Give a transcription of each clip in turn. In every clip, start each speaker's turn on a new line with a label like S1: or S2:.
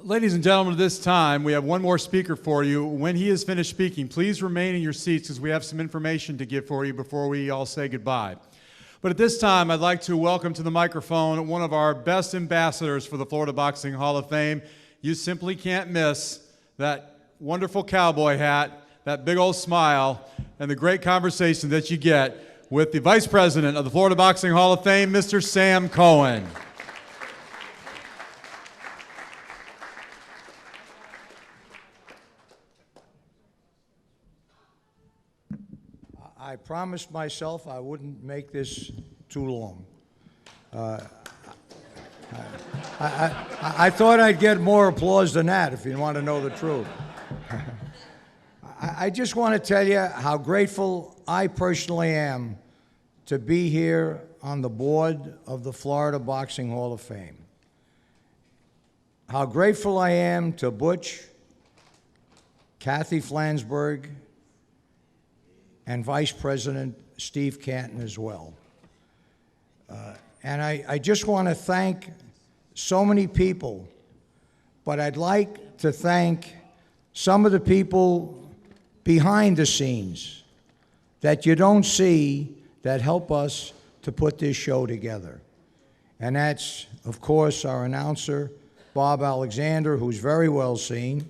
S1: Ladies and gentlemen, at this time, we have one more speaker for you. When he is finished speaking, please remain in your seats because we have some information to give for you before we all say goodbye. But at this time, I'd like to welcome to the microphone one of our best ambassadors for the Florida Boxing Hall of Fame. You simply can't miss that wonderful cowboy hat, that big old smile, and the great conversation that you get with the Vice President of the Florida Boxing Hall of Fame, Mr. Sam Cohen.
S2: I promised myself I wouldn't make this too long. I thought I'd get more applause than that, if you want to know the truth. I just want to tell you how grateful I personally am to be here on the board of the Florida Boxing Hall of Fame. How grateful I am to Butch, Kathy Flansburgh, and Vice President Steve Canton as well. And I just want to thank so many people, but I'd like to thank some of the people behind the scenes that you don't see that help us to put this show together. And that's, of course, our announcer, Bob Alexander, who's very well seen.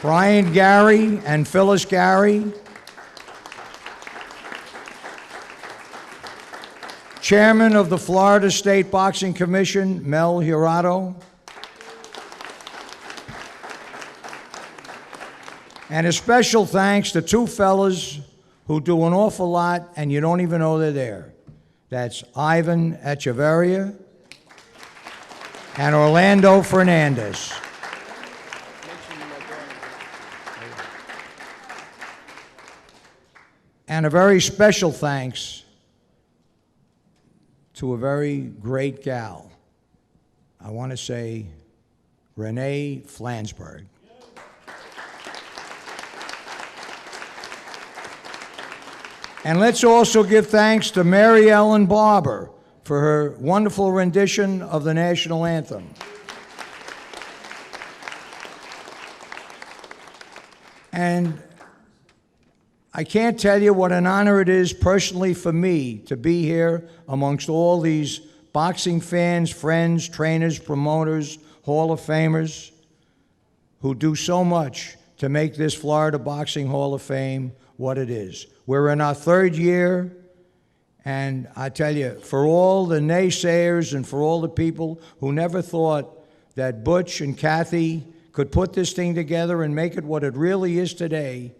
S2: Brian Gary and Phyllis Gary. Chairman of the Florida State Boxing Commission, Mel Jurado. And a special thanks to two fellas who do an awful lot and you don't even know they're there. That's Ivan Echeverria and Orlando Fernandez. And a very special thanks to a very great gal. I want to say Renee Flansburgh. And let's also give thanks to Mary Ellen Barber for her wonderful rendition of the national anthem. And I can't tell you what an honor it is personally for me to be here amongst all these boxing fans, friends, trainers, promoters, Hall of Famers who do so much to make this Florida Boxing Hall of Fame what it is. We're in our third year, and I tell you, for all the naysayers and for all the people who never thought that Butch and Kathy could put this thing together and make it what it really is today,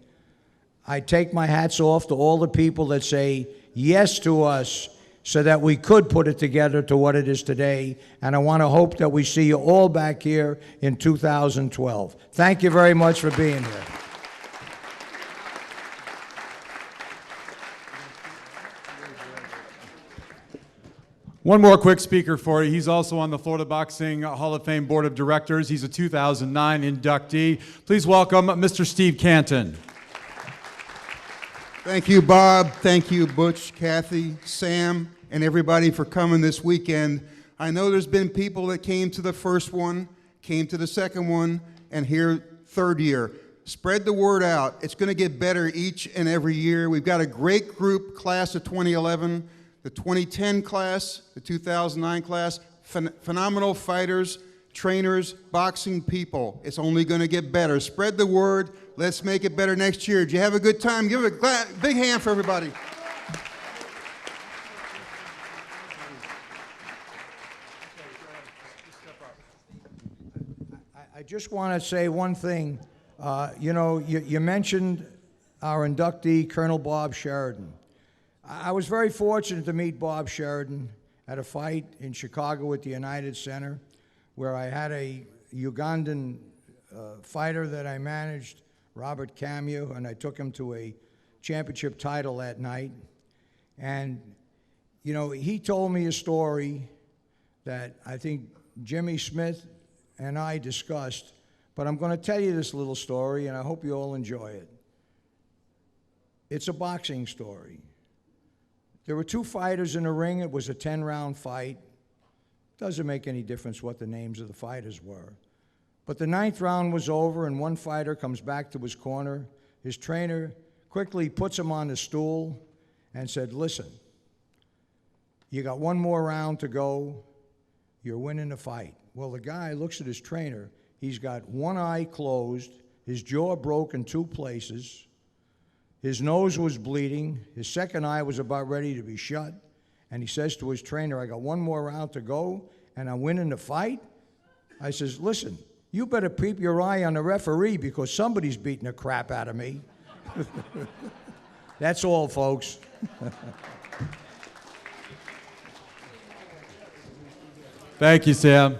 S2: I take my hats off to all the people that say yes to us so that we could put it together to what it is today. And I want to hope that we see you all back here in 2012. Thank you very much for being here.
S1: One more quick speaker for you. He's also on the Florida Boxing Hall of Fame Board of Directors. He's a 2009 inductee. Please welcome Mr. Steve Canton.
S3: Thank you, Bob. Thank you, Butch, Kathy, Sam, and everybody for coming this weekend. I know there's been people that came to the first one, came to the second one, and here, third year. Spread the word out. It's going to get better each and every year. We've got a great group, class of 2011, the 2010 class, the 2009 class, phenomenal fighters, trainers, boxing people. It's only going to get better. Spread the word. Let's make it better next year. Did you have a good time? Give it a big hand for everybody.
S2: I just want to say one thing. You know, you mentioned our inductee, Colonel Bob Sheridan. I was very fortunate to meet Bob Sheridan at a fight in Chicago at the United Center, where I had a Ugandan fighter that I managed, Robert Camus, and I took him to a championship title that night. And, you know, he told me a story that I think Jimmy Smith and I discussed, but I'm going to tell you this little story, and I hope you all enjoy it. It's a boxing story. There were two fighters in the ring. It was a 10-round fight. Doesn't make any difference what the names of the fighters were. But the 9th round was over, and one fighter comes back to his corner. His trainer quickly puts him on the stool and said, listen, you got one more round to go. You're winning the fight. Well, the guy looks at his trainer. He's got one eye closed, his jaw broke in 2 places, his nose was bleeding, his second eye was about ready to be shut, and he says to his trainer, I got one more round to go, and I'm winning the fight? I says, listen, you better keep your eye on the referee because somebody's beating the crap out of me. That's all, folks.
S1: Thank you, Sam.